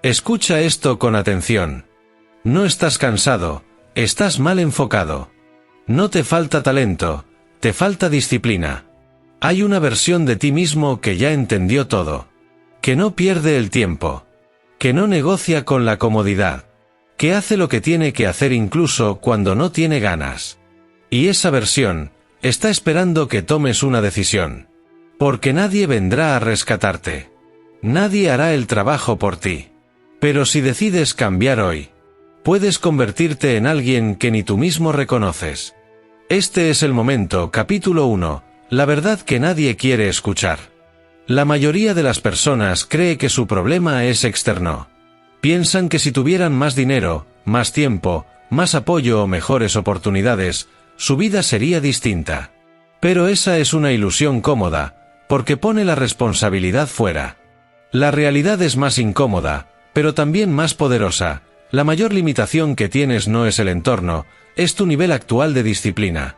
Escucha esto con atención. No estás cansado, estás mal enfocado. No te falta talento, te falta disciplina. Hay una versión de ti mismo que ya entendió todo. Que no pierde el tiempo. Que no negocia con la comodidad. Que hace lo que tiene que hacer incluso cuando no tiene ganas. Y esa versión está esperando que tomes una decisión. Porque nadie vendrá a rescatarte. Nadie hará el trabajo por ti. Pero si decides cambiar hoy, puedes convertirte en alguien que ni tú mismo reconoces. Este es el momento. Capítulo 1. La verdad que nadie quiere escuchar. La mayoría de las personas cree que su problema es externo. Piensan que si tuvieran más dinero, más tiempo, más apoyo o mejores oportunidades, su vida sería distinta. Pero esa es una ilusión cómoda, porque pone la responsabilidad fuera. La realidad es más incómoda, pero también más poderosa. La mayor limitación que tienes no es el entorno, es tu nivel actual de disciplina.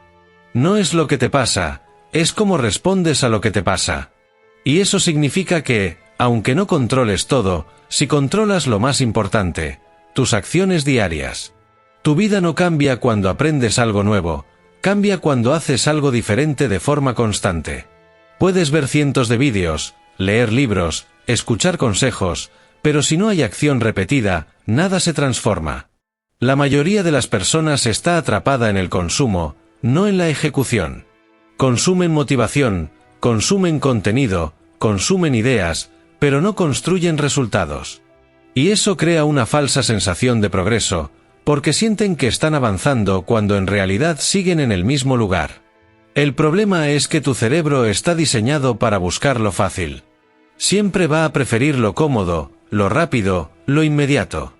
No es lo que te pasa, es cómo respondes a lo que te pasa. Y eso significa que, aunque no controles todo, si controlas lo más importante, tus acciones diarias. Tu vida no cambia cuando aprendes algo nuevo, cambia cuando haces algo diferente de forma constante. Puedes ver cientos de vídeos, leer libros, escuchar consejos, pero si no hay acción repetida, nada se transforma. La mayoría de las personas está atrapada en el consumo, no en la ejecución. Consumen motivación, consumen contenido, consumen ideas, pero no construyen resultados. Y eso crea una falsa sensación de progreso, porque sienten que están avanzando cuando en realidad siguen en el mismo lugar. El problema es que tu cerebro está diseñado para buscar lo fácil. Siempre va a preferir lo cómodo, lo rápido, lo inmediato.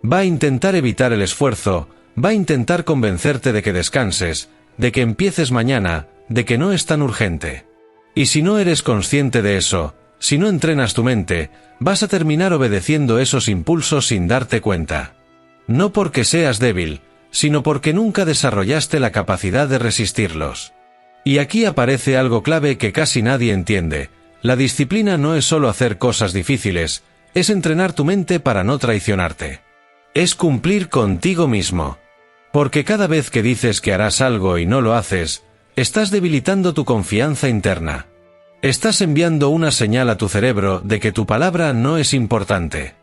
Va a intentar evitar el esfuerzo, va a intentar convencerte de que descanses, de que empieces mañana, de que no es tan urgente. Y si no eres consciente de eso, si no entrenas tu mente, vas a terminar obedeciendo esos impulsos sin darte cuenta. No porque seas débil, sino porque nunca desarrollaste la capacidad de resistirlos. Y aquí aparece algo clave que casi nadie entiende. La disciplina no es solo hacer cosas difíciles, es entrenar tu mente para no traicionarte. Es cumplir contigo mismo. Porque cada vez que dices que harás algo y no lo haces, estás debilitando tu confianza interna. Estás enviando una señal a tu cerebro de que tu palabra no es importante.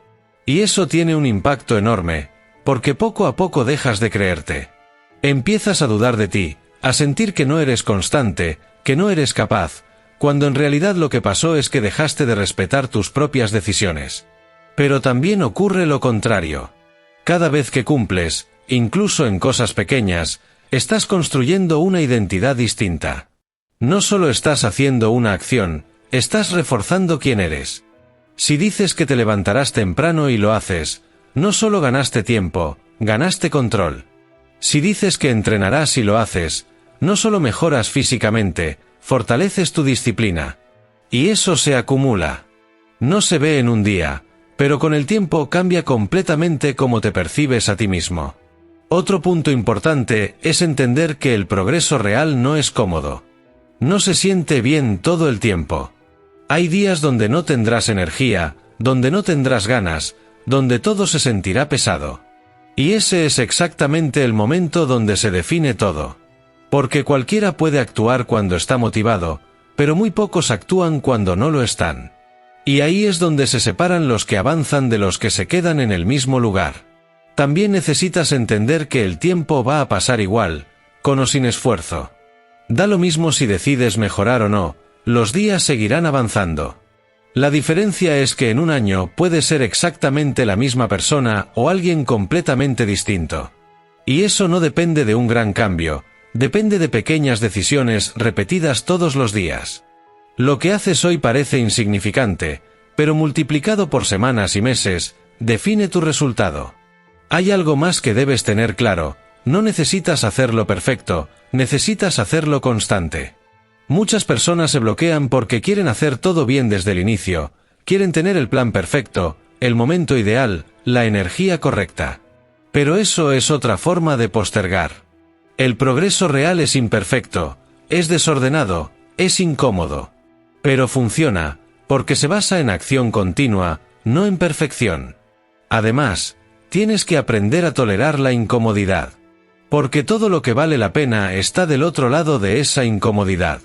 Y eso tiene un impacto enorme, porque poco a poco dejas de creerte. Empiezas a dudar de ti, a sentir que no eres constante, que no eres capaz, cuando en realidad lo que pasó es que dejaste de respetar tus propias decisiones. Pero también ocurre lo contrario. Cada vez que cumples, incluso en cosas pequeñas, estás construyendo una identidad distinta. No solo estás haciendo una acción, estás reforzando quién eres. Si dices que te levantarás temprano y lo haces, no solo ganaste tiempo, ganaste control. Si dices que entrenarás y lo haces, no solo mejoras físicamente, fortaleces tu disciplina. Y eso se acumula. No se ve en un día, pero con el tiempo cambia completamente cómo te percibes a ti mismo. Otro punto importante es entender que el progreso real no es cómodo. No se siente bien todo el tiempo. Hay días donde no tendrás energía, donde no tendrás ganas, donde todo se sentirá pesado. Y ese es exactamente el momento donde se define todo. Porque cualquiera puede actuar cuando está motivado, pero muy pocos actúan cuando no lo están. Y ahí es donde se separan los que avanzan de los que se quedan en el mismo lugar. También necesitas entender que el tiempo va a pasar igual, con o sin esfuerzo. Da lo mismo si decides mejorar o no, los días seguirán avanzando. La diferencia es que en un año puedes ser exactamente la misma persona o alguien completamente distinto. Y eso no depende de un gran cambio, depende de pequeñas decisiones repetidas todos los días. Lo que haces hoy parece insignificante, pero multiplicado por semanas y meses, define tu resultado. Hay algo más que debes tener claro: no necesitas hacerlo perfecto, necesitas hacerlo constante. Muchas personas se bloquean porque quieren hacer todo bien desde el inicio, quieren tener el plan perfecto, el momento ideal, la energía correcta. Pero eso es otra forma de postergar. El progreso real es imperfecto, es desordenado, es incómodo. Pero funciona, porque se basa en acción continua, no en perfección. Además, tienes que aprender a tolerar la incomodidad. Porque todo lo que vale la pena está del otro lado de esa incomodidad.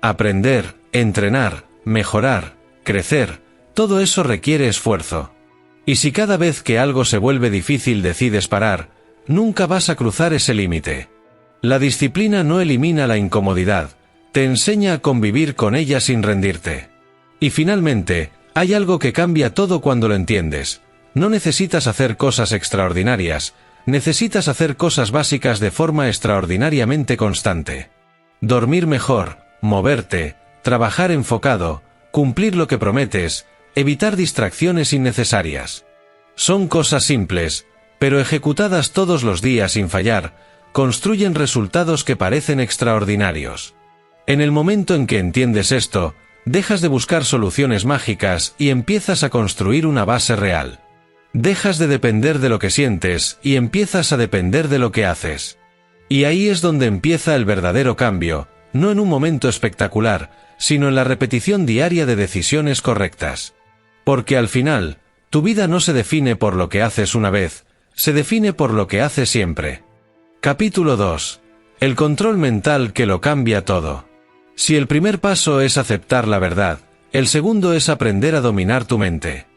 Aprender, entrenar, mejorar, crecer, todo eso requiere esfuerzo. Y si cada vez que algo se vuelve difícil decides parar, nunca vas a cruzar ese límite. La disciplina no elimina la incomodidad, te enseña a convivir con ella sin rendirte. Y finalmente, hay algo que cambia todo cuando lo entiendes. No necesitas hacer cosas extraordinarias, necesitas hacer cosas básicas de forma extraordinariamente constante. Dormir mejor, moverte, trabajar enfocado, cumplir lo que prometes, evitar distracciones innecesarias. Son cosas simples, pero ejecutadas todos los días sin fallar, construyen resultados que parecen extraordinarios. En el momento en que entiendes esto, dejas de buscar soluciones mágicas y empiezas a construir una base real. Dejas de depender de lo que sientes y empiezas a depender de lo que haces. Y ahí es donde empieza el verdadero cambio, no en un momento espectacular, sino en la repetición diaria de decisiones correctas. Porque al final, tu vida no se define por lo que haces una vez, se define por lo que haces siempre. Capítulo 2. El control mental que lo cambia todo. Si el primer paso es aceptar la verdad, el segundo es aprender a dominar tu mente.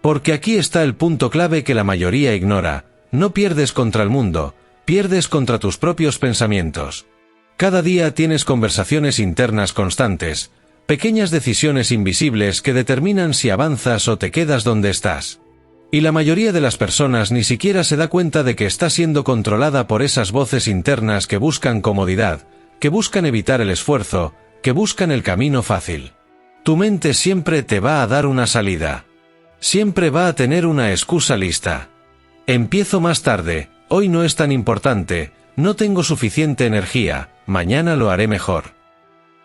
Porque aquí está el punto clave que la mayoría ignora: no pierdes contra el mundo, pierdes contra tus propios pensamientos. Cada día tienes conversaciones internas constantes, pequeñas decisiones invisibles que determinan si avanzas o te quedas donde estás. Y la mayoría de las personas ni siquiera se da cuenta de que está siendo controlada por esas voces internas que buscan comodidad, que buscan evitar el esfuerzo, que buscan el camino fácil. Tu mente siempre te va a dar una salida. Siempre va a tener una excusa lista. Empiezo más tarde, hoy no es tan importante, no tengo suficiente energía, mañana lo haré mejor.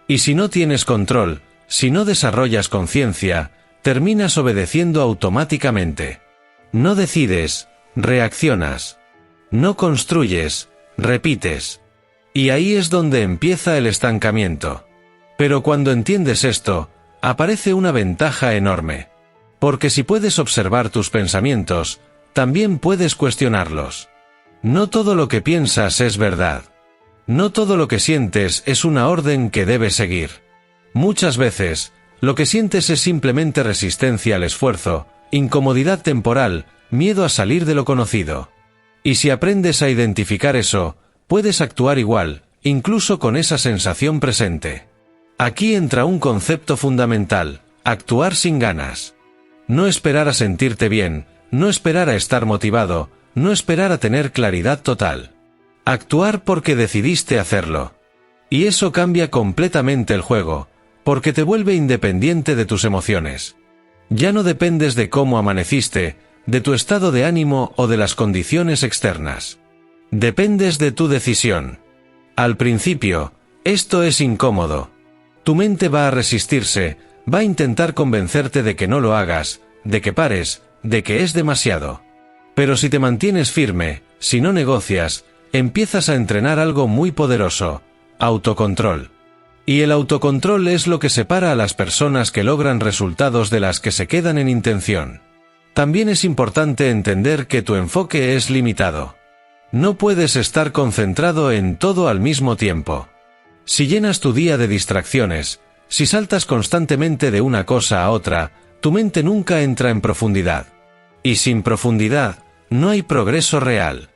Y si no tienes control, si no desarrollas conciencia, terminas obedeciendo automáticamente. No decides, reaccionas. No construyes, repites. Y ahí es donde empieza el estancamiento. Pero cuando entiendes esto, aparece una ventaja enorme. Porque si puedes observar tus pensamientos, también puedes cuestionarlos. No todo lo que piensas es verdad. No todo lo que sientes es una orden que debes seguir. Muchas veces, lo que sientes es simplemente resistencia al esfuerzo, incomodidad temporal, miedo a salir de lo conocido. Y si aprendes a identificar eso, puedes actuar igual, incluso con esa sensación presente. Aquí entra un concepto fundamental: actuar sin ganas. No esperar a sentirte bien, no esperar a estar motivado, no esperar a tener claridad total. Actuar porque decidiste hacerlo. Y eso cambia completamente el juego, porque te vuelve independiente de tus emociones. Ya no dependes de cómo amaneciste, de tu estado de ánimo o de las condiciones externas. Dependes de tu decisión. Al principio, esto es incómodo. Tu mente va a resistirse, va a intentar convencerte de que no lo hagas, de que pares, de que es demasiado. Pero si te mantienes firme, si no negocias, empiezas a entrenar algo muy poderoso: autocontrol. Y el autocontrol es lo que separa a las personas que logran resultados de las que se quedan en intención. También es importante entender que tu enfoque es limitado. No puedes estar concentrado en todo al mismo tiempo. Si llenas tu día de distracciones, si saltas constantemente de una cosa a otra, tu mente nunca entra en profundidad. Y sin profundidad, no hay progreso real.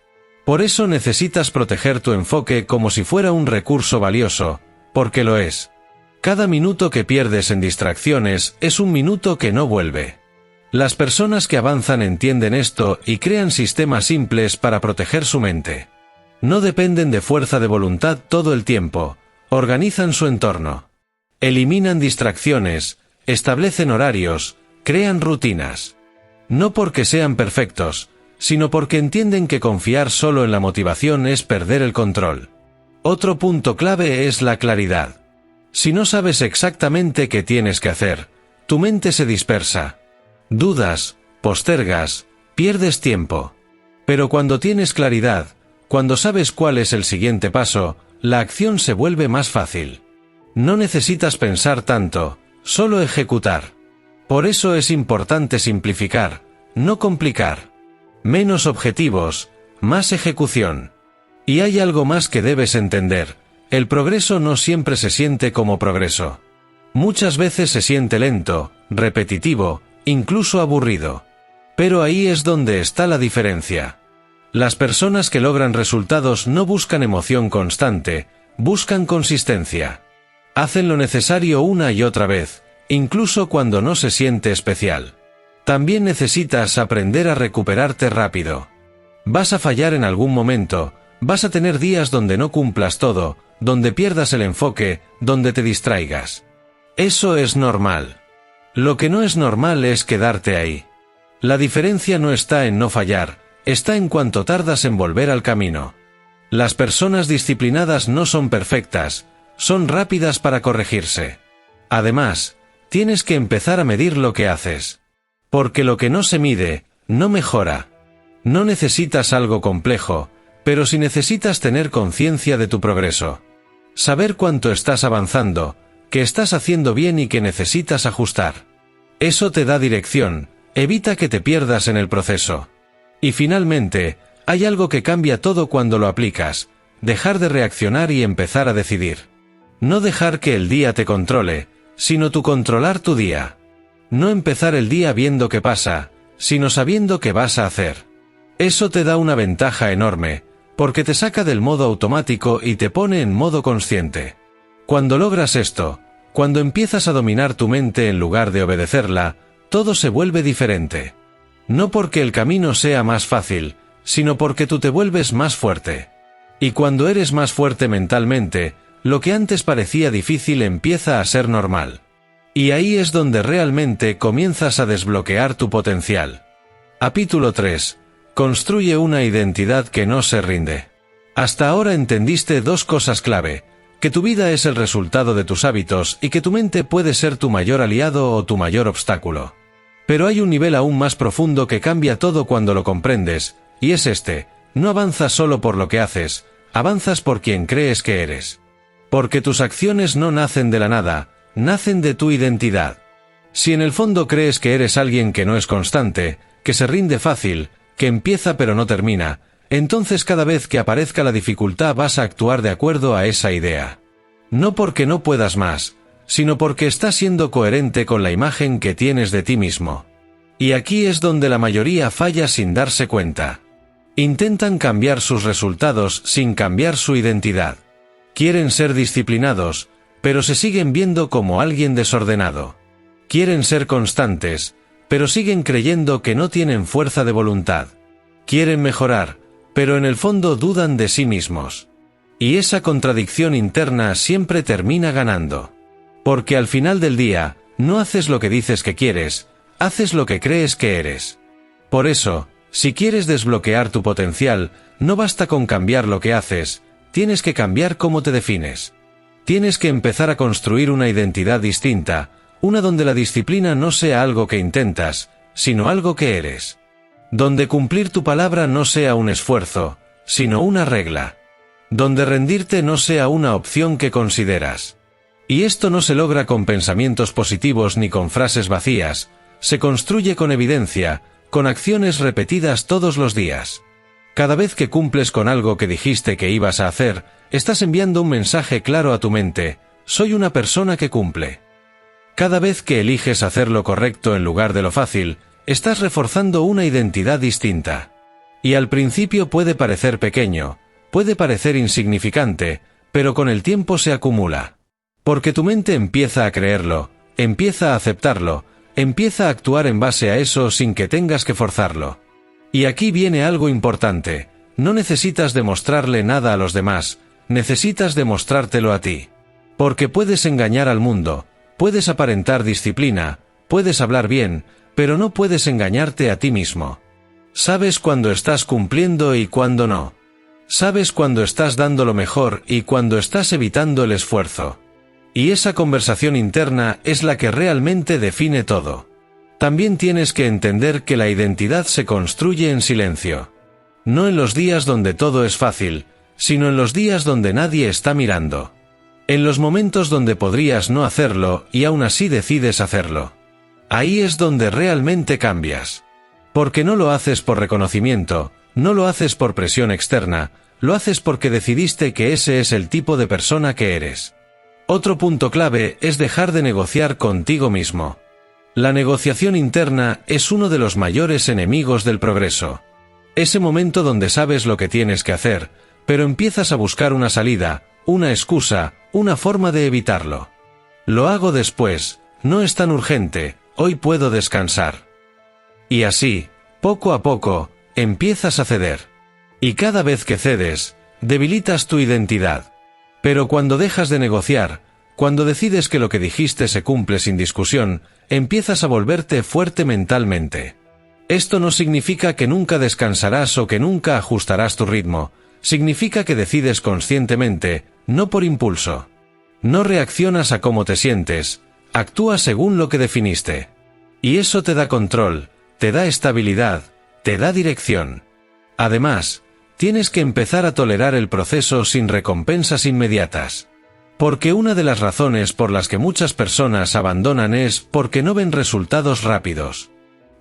Por eso necesitas proteger tu enfoque como si fuera un recurso valioso, porque lo es. Cada minuto que pierdes en distracciones es un minuto que no vuelve. Las personas que avanzan entienden esto y crean sistemas simples para proteger su mente. No dependen de fuerza de voluntad todo el tiempo, organizan su entorno. Eliminan distracciones, establecen horarios, crean rutinas. No porque sean perfectos, sino porque entienden que confiar solo en la motivación es perder el control. Otro punto clave es la claridad. Si no sabes exactamente qué tienes que hacer, tu mente se dispersa. Dudas, postergas, pierdes tiempo. Pero cuando tienes claridad, cuando sabes cuál es el siguiente paso, la acción se vuelve más fácil. No necesitas pensar tanto, solo ejecutar. Por eso es importante simplificar, no complicar. Menos objetivos, más ejecución. Y hay algo más que debes entender: el progreso no siempre se siente como progreso. Muchas veces se siente lento, repetitivo, incluso aburrido. Pero ahí es donde está la diferencia. Las personas que logran resultados no buscan emoción constante, buscan consistencia. Hacen lo necesario una y otra vez, incluso cuando no se siente especial. También necesitas aprender a recuperarte rápido. Vas a fallar en algún momento, vas a tener días donde no cumplas todo, donde pierdas el enfoque, donde te distraigas. Eso es normal. Lo que no es normal es quedarte ahí. La diferencia no está en no fallar, está en cuánto tardas en volver al camino. Las personas disciplinadas no son perfectas, son rápidas para corregirse. Además, tienes que empezar a medir lo que haces. Porque lo que no se mide, no mejora. No necesitas algo complejo, pero sí necesitas tener conciencia de tu progreso. Saber cuánto estás avanzando, qué estás haciendo bien y qué necesitas ajustar. Eso te da dirección, evita que te pierdas en el proceso. Y finalmente, hay algo que cambia todo cuando lo aplicas: dejar de reaccionar y empezar a decidir. No dejar que el día te controle, sino tú controlar tu día. No empezar el día viendo qué pasa, sino sabiendo qué vas a hacer. Eso te da una ventaja enorme, porque te saca del modo automático y te pone en modo consciente. Cuando logras esto, cuando empiezas a dominar tu mente en lugar de obedecerla, todo se vuelve diferente. No porque el camino sea más fácil, sino porque tú te vuelves más fuerte. Y cuando eres más fuerte mentalmente, lo que antes parecía difícil empieza a ser normal. Y ahí es donde realmente comienzas a desbloquear tu potencial. Capítulo 3. Construye una identidad que no se rinde. Hasta ahora entendiste dos cosas clave: que tu vida es el resultado de tus hábitos y que tu mente puede ser tu mayor aliado o tu mayor obstáculo. Pero hay un nivel aún más profundo que cambia todo cuando lo comprendes, y es este: no avanzas solo por lo que haces, avanzas por quien crees que eres. Porque tus acciones no nacen de la nada, nacen de tu identidad. Si en el fondo crees que eres alguien que no es constante, que se rinde fácil, que empieza pero no termina, entonces cada vez que aparezca la dificultad vas a actuar de acuerdo a esa idea. No porque no puedas más, sino porque estás siendo coherente con la imagen que tienes de ti mismo. Y aquí es donde la mayoría falla sin darse cuenta. Intentan cambiar sus resultados sin cambiar su identidad. Quieren ser disciplinados, pero se siguen viendo como alguien desordenado. Quieren ser constantes, pero siguen creyendo que no tienen fuerza de voluntad. Quieren mejorar, pero en el fondo dudan de sí mismos. Y esa contradicción interna siempre termina ganando. Porque al final del día, no haces lo que dices que quieres, haces lo que crees que eres. Por eso, si quieres desbloquear tu potencial, no basta con cambiar lo que haces, tienes que cambiar cómo te defines. Tienes que empezar a construir una identidad distinta, una donde la disciplina no sea algo que intentas, sino algo que eres. Donde cumplir tu palabra no sea un esfuerzo, sino una regla. Donde rendirte no sea una opción que consideras. Y esto no se logra con pensamientos positivos ni con frases vacías, se construye con evidencia, con acciones repetidas todos los días. Cada vez que cumples con algo que dijiste que ibas a hacer, estás enviando un mensaje claro a tu mente: soy una persona que cumple. Cada vez que eliges hacer lo correcto en lugar de lo fácil, estás reforzando una identidad distinta. Y al principio puede parecer pequeño, puede parecer insignificante, pero con el tiempo se acumula. Porque tu mente empieza a creerlo, empieza a aceptarlo, empieza a actuar en base a eso sin que tengas que forzarlo. Y aquí viene algo importante: no necesitas demostrarle nada a los demás, necesitas demostrártelo a ti. Porque puedes engañar al mundo, puedes aparentar disciplina, puedes hablar bien, pero no puedes engañarte a ti mismo. Sabes cuándo estás cumpliendo y cuándo no. Sabes cuándo estás dando lo mejor y cuándo estás evitando el esfuerzo. Y esa conversación interna es la que realmente define todo. También tienes que entender que la identidad se construye en silencio. No en los días donde todo es fácil, sino en los días donde nadie está mirando. En los momentos donde podrías no hacerlo y aún así decides hacerlo. Ahí es donde realmente cambias. Porque no lo haces por reconocimiento, no lo haces por presión externa, lo haces porque decidiste que ese es el tipo de persona que eres. Otro punto clave es dejar de negociar contigo mismo. La negociación interna es uno de los mayores enemigos del progreso. Ese momento donde sabes lo que tienes que hacer, pero empiezas a buscar una salida, una excusa, una forma de evitarlo. Lo hago después, no es tan urgente, hoy puedo descansar. Y así, poco a poco, empiezas a ceder. Y cada vez que cedes, debilitas tu identidad. Pero cuando dejas de negociar, cuando decides que lo que dijiste se cumple sin discusión, empiezas a volverte fuerte mentalmente. Esto no significa que nunca descansarás o que nunca ajustarás tu ritmo, significa que decides conscientemente, no por impulso. No reaccionas a cómo te sientes, actúas según lo que definiste. Y eso te da control, te da estabilidad, te da dirección. Además, tienes que empezar a tolerar el proceso sin recompensas inmediatas. Porque una de las razones por las que muchas personas abandonan es porque no ven resultados rápidos.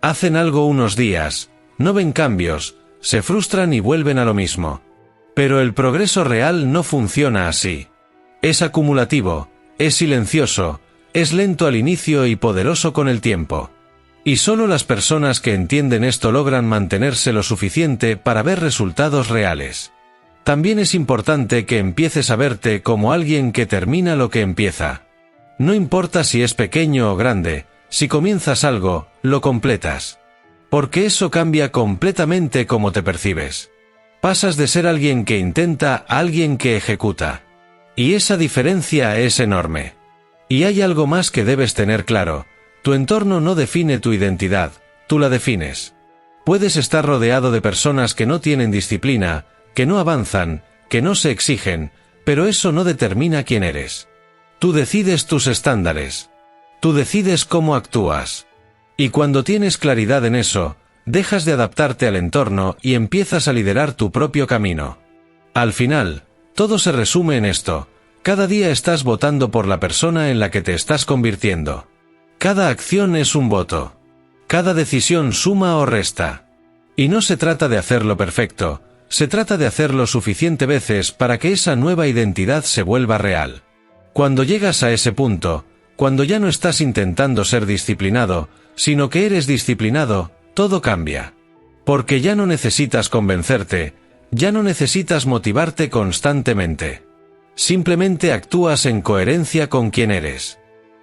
Hacen algo unos días, no ven cambios, se frustran y vuelven a lo mismo. Pero el progreso real no funciona así. Es acumulativo, es silencioso, es lento al inicio y poderoso con el tiempo. Y solo las personas que entienden esto logran mantenerse lo suficiente para ver resultados reales. También es importante que empieces a verte como alguien que termina lo que empieza. No importa si es pequeño o grande, si comienzas algo, lo completas. Porque eso cambia completamente cómo te percibes. Pasas de ser alguien que intenta a alguien que ejecuta. Y esa diferencia es enorme. Y hay algo más que debes tener claro. Tu entorno no define tu identidad, tú la defines. Puedes estar rodeado de personas que no tienen disciplina, que no avanzan, que no se exigen, pero eso no determina quién eres. Tú decides tus estándares. Tú decides cómo actúas. Y cuando tienes claridad en eso, dejas de adaptarte al entorno y empiezas a liderar tu propio camino. Al final, todo se resume en esto. Cada día estás votando por la persona en la que te estás convirtiendo. Cada acción es un voto. Cada decisión suma o resta. Y no se trata de hacerlo perfecto, se trata de hacerlo suficiente veces para que esa nueva identidad se vuelva real. Cuando llegas a ese punto, cuando ya no estás intentando ser disciplinado, sino que eres disciplinado, todo cambia. Porque ya no necesitas convencerte, ya no necesitas motivarte constantemente. Simplemente actúas en coherencia con quien eres.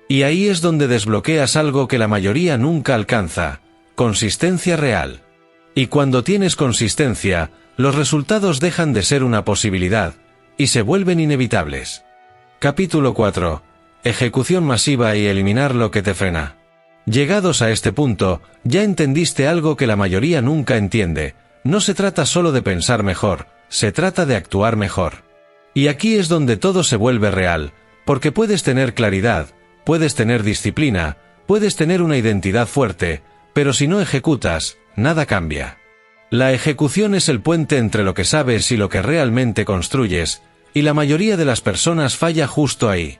Y ahí es donde desbloqueas algo que la mayoría nunca alcanza: consistencia real. Y cuando tienes consistencia, los resultados dejan de ser una posibilidad, y se vuelven inevitables. Capítulo 4. Ejecución masiva y eliminar lo que te frena. Llegados a este punto, ya entendiste algo que la mayoría nunca entiende. No se trata solo de pensar mejor, se trata de actuar mejor. Y aquí es donde todo se vuelve real, porque puedes tener claridad, puedes tener disciplina, puedes tener una identidad fuerte, pero si no ejecutas, nada cambia. La ejecución es el puente entre lo que sabes y lo que realmente construyes, y la mayoría de las personas falla justo ahí.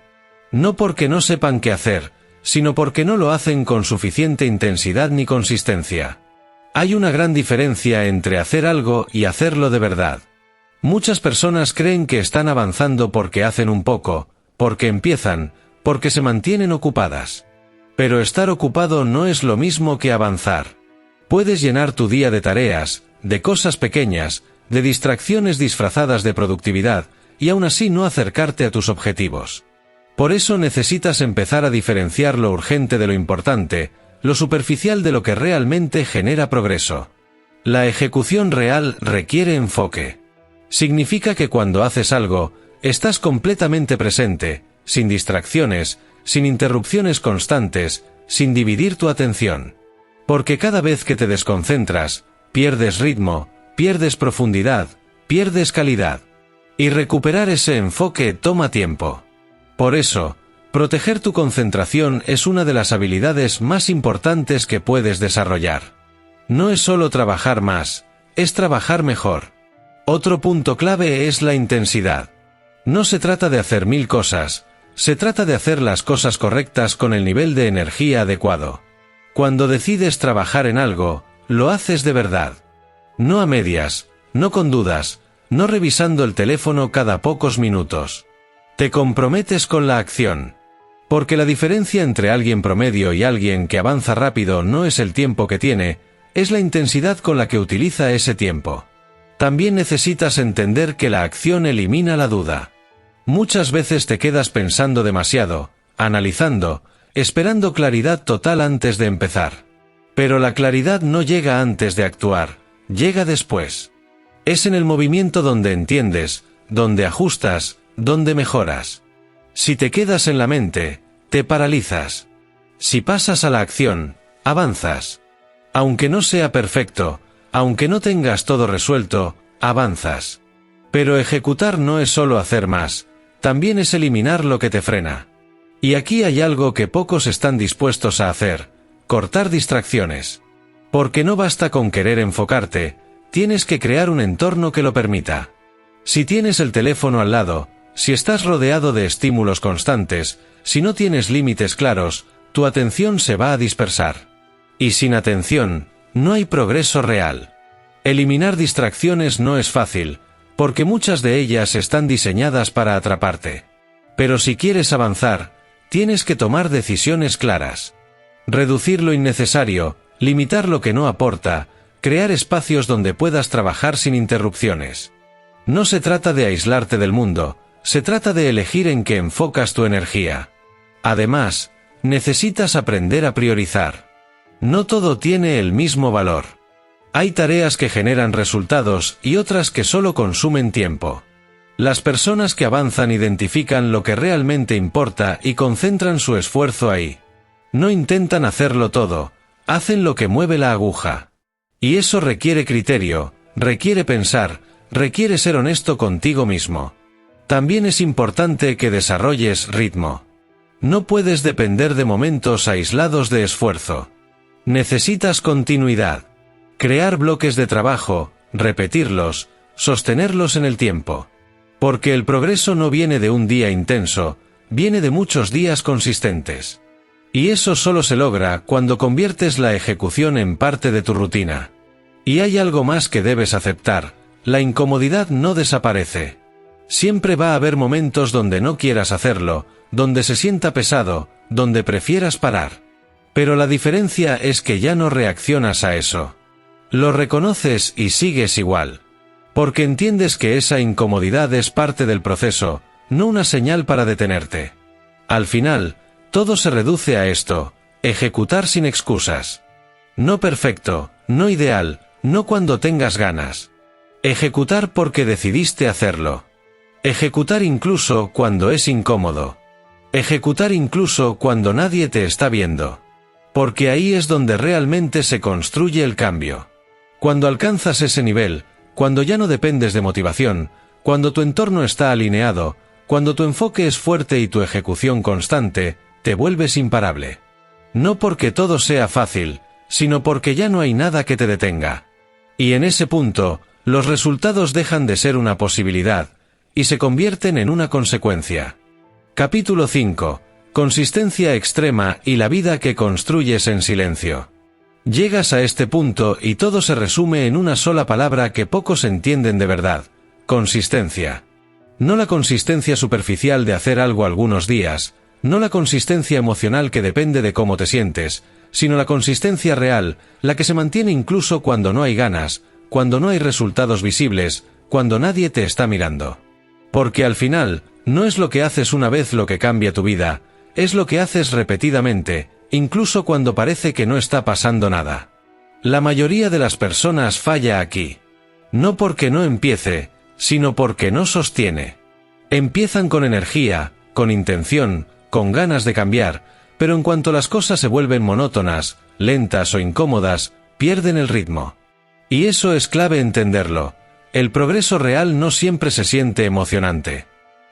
No porque no sepan qué hacer, sino porque no lo hacen con suficiente intensidad ni consistencia. Hay una gran diferencia entre hacer algo y hacerlo de verdad. Muchas personas creen que están avanzando porque hacen un poco, porque empiezan, porque se mantienen ocupadas. Pero estar ocupado no es lo mismo que avanzar. Puedes llenar tu día de tareas, de cosas pequeñas, de distracciones disfrazadas de productividad, y aún así no acercarte a tus objetivos. Por eso necesitas empezar a diferenciar lo urgente de lo importante, lo superficial de lo que realmente genera progreso. La ejecución real requiere enfoque. Significa que cuando haces algo, estás completamente presente, sin distracciones, sin interrupciones constantes, sin dividir tu atención. Porque cada vez que te desconcentras, pierdes ritmo, pierdes profundidad, pierdes calidad. Y recuperar ese enfoque toma tiempo. Por eso, proteger tu concentración es una de las habilidades más importantes que puedes desarrollar. No es solo trabajar más, es trabajar mejor. Otro punto clave es la intensidad. No se trata de hacer 1000 cosas, se trata de hacer las cosas correctas con el nivel de energía adecuado. Cuando decides trabajar en algo, lo haces de verdad. No a medias, no con dudas, no revisando el teléfono cada pocos minutos. Te comprometes con la acción. Porque la diferencia entre alguien promedio y alguien que avanza rápido no es el tiempo que tiene, es la intensidad con la que utiliza ese tiempo. También necesitas entender que la acción elimina la duda. Muchas veces te quedas pensando demasiado, analizando, esperando claridad total antes de empezar. Pero la claridad no llega antes de actuar, llega después. Es en el movimiento donde entiendes, donde ajustas, donde mejoras. Si te quedas en la mente, te paralizas. Si pasas a la acción, avanzas. Aunque no sea perfecto, aunque no tengas todo resuelto, avanzas. Pero ejecutar no es solo hacer más, también es eliminar lo que te frena. Y aquí hay algo que pocos están dispuestos a hacer: cortar distracciones. Porque no basta con querer enfocarte, tienes que crear un entorno que lo permita. Si tienes el teléfono al lado, si estás rodeado de estímulos constantes, si no tienes límites claros, tu atención se va a dispersar. Y sin atención, no hay progreso real. Eliminar distracciones no es fácil, porque muchas de ellas están diseñadas para atraparte. Pero si quieres avanzar, tienes que tomar decisiones claras. Reducir lo innecesario, limitar lo que no aporta, crear espacios donde puedas trabajar sin interrupciones. No se trata de aislarte del mundo, se trata de elegir en qué enfocas tu energía. Además, necesitas aprender a priorizar. No todo tiene el mismo valor. Hay tareas que generan resultados y otras que solo consumen tiempo. Las personas que avanzan identifican lo que realmente importa y concentran su esfuerzo ahí. No intentan hacerlo todo, hacen lo que mueve la aguja. Y eso requiere criterio, requiere pensar, requiere ser honesto contigo mismo. También es importante que desarrolles ritmo. No puedes depender de momentos aislados de esfuerzo. Necesitas continuidad. Crear bloques de trabajo, repetirlos, sostenerlos en el tiempo. Porque el progreso no viene de un día intenso, viene de muchos días consistentes. Y eso solo se logra cuando conviertes la ejecución en parte de tu rutina. Y hay algo más que debes aceptar: la incomodidad no desaparece. Siempre va a haber momentos donde no quieras hacerlo, donde se sienta pesado, donde prefieras parar. Pero la diferencia es que ya no reaccionas a eso. Lo reconoces y sigues igual. Porque entiendes que esa incomodidad es parte del proceso, no una señal para detenerte. Al final, todo se reduce a esto: ejecutar sin excusas. No perfecto, no ideal, no cuando tengas ganas. Ejecutar porque decidiste hacerlo. Ejecutar incluso cuando es incómodo. Ejecutar incluso cuando nadie te está viendo. Porque ahí es donde realmente se construye el cambio. Cuando alcanzas ese nivel, cuando ya no dependes de motivación, cuando tu entorno está alineado, cuando tu enfoque es fuerte y tu ejecución constante, te vuelves imparable. No porque todo sea fácil, sino porque ya no hay nada que te detenga. Y en ese punto, los resultados dejan de ser una posibilidad, y se convierten en una consecuencia. Capítulo 5. Consistencia extrema y la vida que construyes en silencio. Llegas a este punto y todo se resume en una sola palabra que pocos entienden de verdad: consistencia. No la consistencia superficial de hacer algo algunos días, no la consistencia emocional que depende de cómo te sientes, sino la consistencia real, la que se mantiene incluso cuando no hay ganas, cuando no hay resultados visibles, cuando nadie te está mirando. Porque al final, no es lo que haces una vez lo que cambia tu vida, es lo que haces repetidamente, incluso cuando parece que no está pasando nada. La mayoría de las personas falla aquí. No porque no empiece, sino porque no sostiene. Empiezan con energía, con intención, con ganas de cambiar, pero en cuanto las cosas se vuelven monótonas, lentas o incómodas, pierden el ritmo. Y eso es clave entenderlo. El progreso real no siempre se siente emocionante.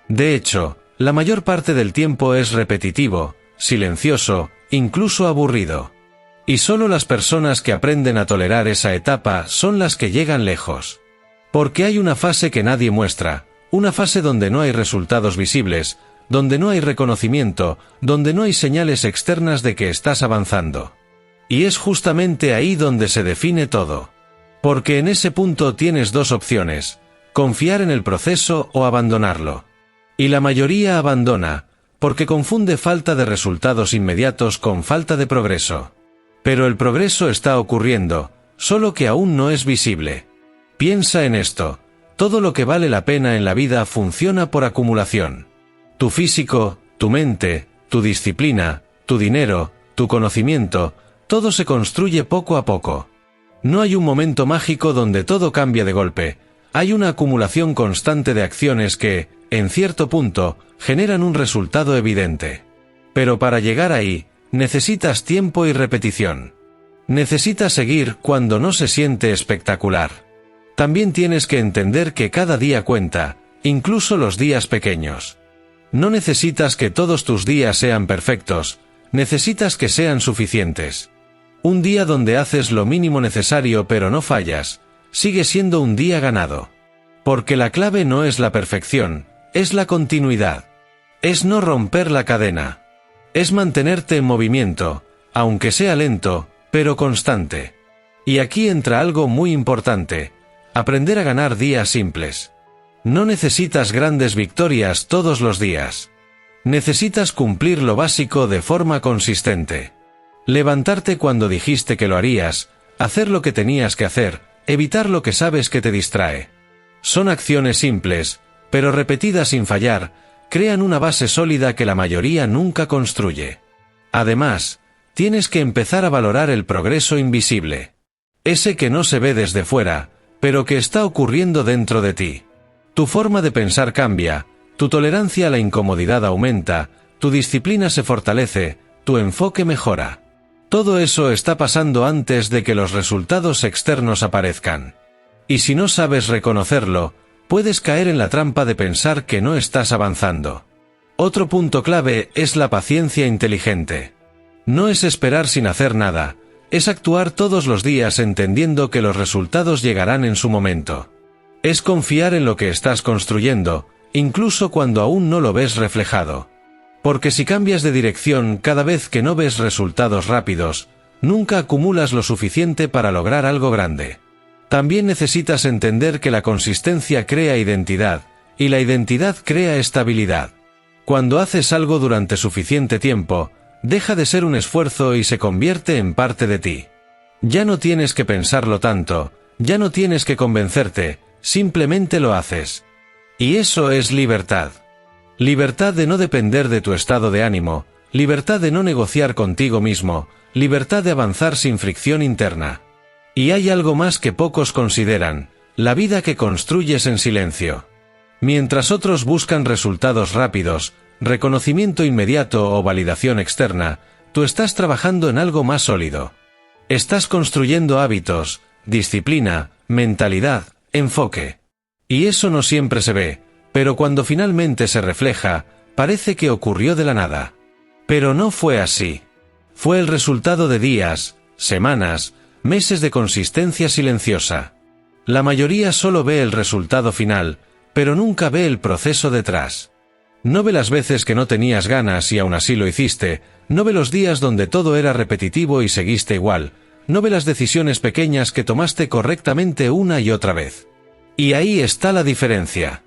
De hecho, la mayor parte del tiempo es repetitivo, silencioso, incluso aburrido. Y solo las personas que aprenden a tolerar esa etapa son las que llegan lejos. Porque hay una fase que nadie muestra, una fase donde no hay resultados visibles, donde no hay reconocimiento, donde no hay señales externas de que estás avanzando. Y es justamente ahí donde se define todo. Porque en ese punto tienes dos opciones: confiar en el proceso o abandonarlo. Y la mayoría abandona, porque confunde falta de resultados inmediatos con falta de progreso. Pero el progreso está ocurriendo, solo que aún no es visible. Piensa en esto: todo lo que vale la pena en la vida funciona por acumulación. Tu físico, tu mente, tu disciplina, tu dinero, tu conocimiento, todo se construye poco a poco. No hay un momento mágico donde todo cambia de golpe. Hay una acumulación constante de acciones que, en cierto punto, generan un resultado evidente. Pero para llegar ahí, necesitas tiempo y repetición. Necesitas seguir cuando no se siente espectacular. También tienes que entender que cada día cuenta, incluso los días pequeños. No necesitas que todos tus días sean perfectos, necesitas que sean suficientes. Un día donde haces lo mínimo necesario pero no fallas, sigue siendo un día ganado. Porque la clave no es la perfección, es la continuidad. Es no romper la cadena. Es mantenerte en movimiento, aunque sea lento, pero constante. Y aquí entra algo muy importante: aprender a ganar días simples. No necesitas grandes victorias todos los días. Necesitas cumplir lo básico de forma consistente. Levantarte cuando dijiste que lo harías, hacer lo que tenías que hacer, evitar lo que sabes que te distrae. Son acciones simples, pero repetidas sin fallar, crean una base sólida que la mayoría nunca construye. Además, tienes que empezar a valorar el progreso invisible. Ese que no se ve desde fuera, pero que está ocurriendo dentro de ti. Tu forma de pensar cambia, tu tolerancia a la incomodidad aumenta, tu disciplina se fortalece, tu enfoque mejora. Todo eso está pasando antes de que los resultados externos aparezcan. Y si no sabes reconocerlo, puedes caer en la trampa de pensar que no estás avanzando. Otro punto clave es la paciencia inteligente. No es esperar sin hacer nada, es actuar todos los días entendiendo que los resultados llegarán en su momento. Es confiar en lo que estás construyendo, incluso cuando aún no lo ves reflejado. Porque si cambias de dirección cada vez que no ves resultados rápidos, nunca acumulas lo suficiente para lograr algo grande. También necesitas entender que la consistencia crea identidad, y la identidad crea estabilidad. Cuando haces algo durante suficiente tiempo, deja de ser un esfuerzo y se convierte en parte de ti. Ya no tienes que pensarlo tanto, ya no tienes que convencerte, simplemente lo haces. Y eso es libertad. Libertad de no depender de tu estado de ánimo, libertad de no negociar contigo mismo, libertad de avanzar sin fricción interna. Y hay algo más que pocos consideran: la vida que construyes en silencio. Mientras otros buscan resultados rápidos, reconocimiento inmediato o validación externa, tú estás trabajando en algo más sólido. Estás construyendo hábitos, disciplina, mentalidad, enfoque. Y eso no siempre se ve, pero cuando finalmente se refleja, parece que ocurrió de la nada. Pero no fue así. Fue el resultado de días, semanas, meses de consistencia silenciosa. La mayoría solo ve el resultado final, pero nunca ve el proceso detrás. No ve las veces que no tenías ganas y aún así lo hiciste, no ve los días donde todo era repetitivo y seguiste igual, no ve las decisiones pequeñas que tomaste correctamente una y otra vez. Y ahí está la diferencia.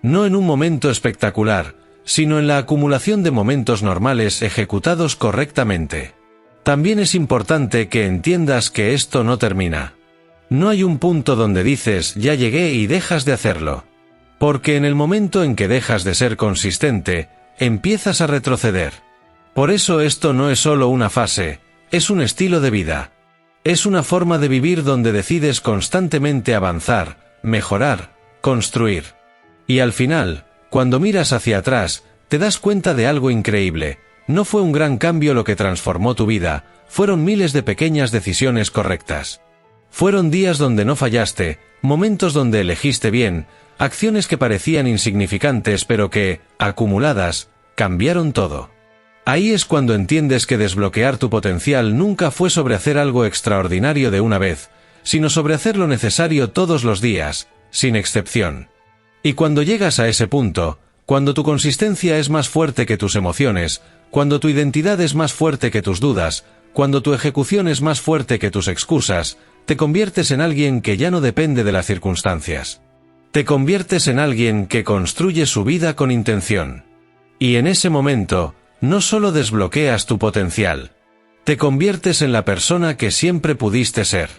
No en un momento espectacular, sino en la acumulación de momentos normales ejecutados correctamente. También es importante que entiendas que esto no termina. No hay un punto donde dices ya llegué y dejas de hacerlo. Porque en el momento en que dejas de ser consistente, empiezas a retroceder. Por eso esto no es solo una fase, es un estilo de vida. Es una forma de vivir donde decides constantemente avanzar, mejorar, construir. Y al final, cuando miras hacia atrás, te das cuenta de algo increíble. No fue un gran cambio lo que transformó tu vida, fueron miles de pequeñas decisiones correctas. Fueron días donde no fallaste, momentos donde elegiste bien, acciones que parecían insignificantes pero que, acumuladas, cambiaron todo. Ahí es cuando entiendes que desbloquear tu potencial nunca fue sobre hacer algo extraordinario de una vez, sino sobre hacer lo necesario todos los días, sin excepción. Y cuando llegas a ese punto, cuando tu consistencia es más fuerte que tus emociones, cuando tu identidad es más fuerte que tus dudas, Cuando tu ejecución es más fuerte que tus excusas, te conviertes en alguien que ya no depende de las circunstancias. Te conviertes en alguien que construye su vida con intención. Y en ese momento, no solo desbloqueas tu potencial, te conviertes en la persona que siempre pudiste ser.